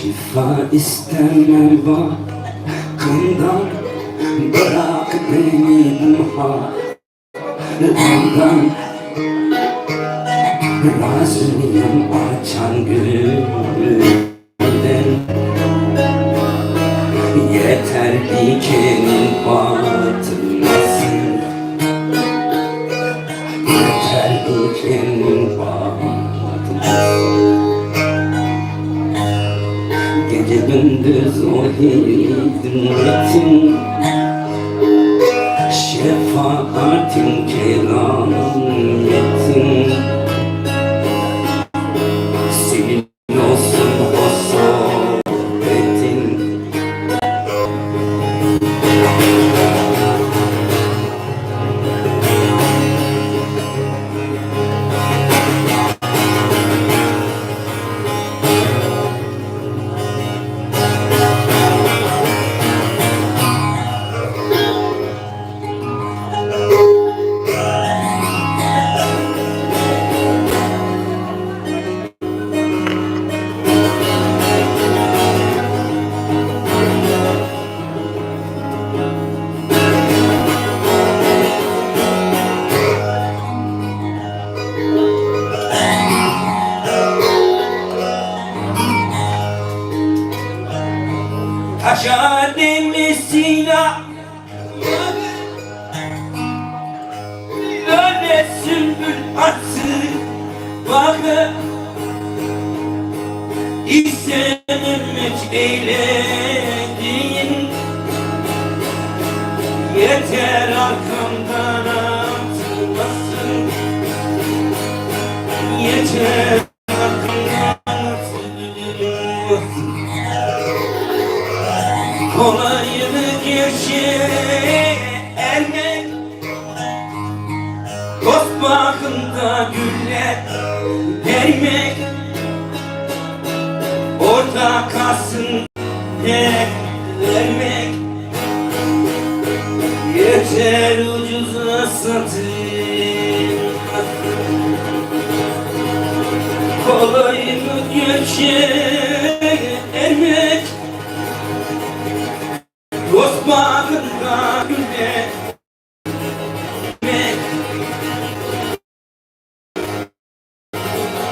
Şifa istemem bakımdan, bırak beni bu halimden. Razıyım açan gülden, yeter dikenin batmasın, yeter dikenin batmasın. Gece gündüz o hizmetin, şefaatin kerametin, senin olsun o sohbetin. Taşa demesiyle öyle sümbül atsı bakı, İstememek eyledin, yeter arkamdan atmasın, yeter arkamdan atmasın. Kolayını geçirmek, dost bakımda güller vermek, orada kalsın hep vermek, yeter ucuza satılmak. Kolayını geçirmek, dost bağında güller vermek, yeter ucuza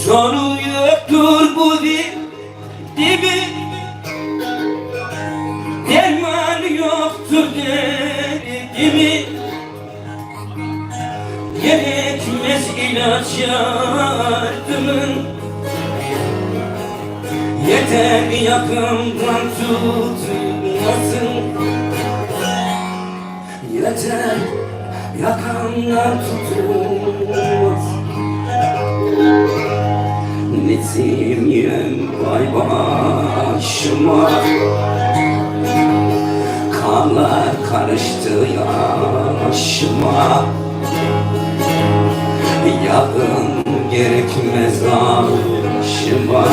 sonu yoktur bu dibi, derman yoktur derdimi, gerekmez ilaç yardımın, yeter yakından tutmasın, yeter yakandan tutulmasın. Nesimiyem vay başıma, kanlar karıştı yaşıma, yakın gerekmez karşıma.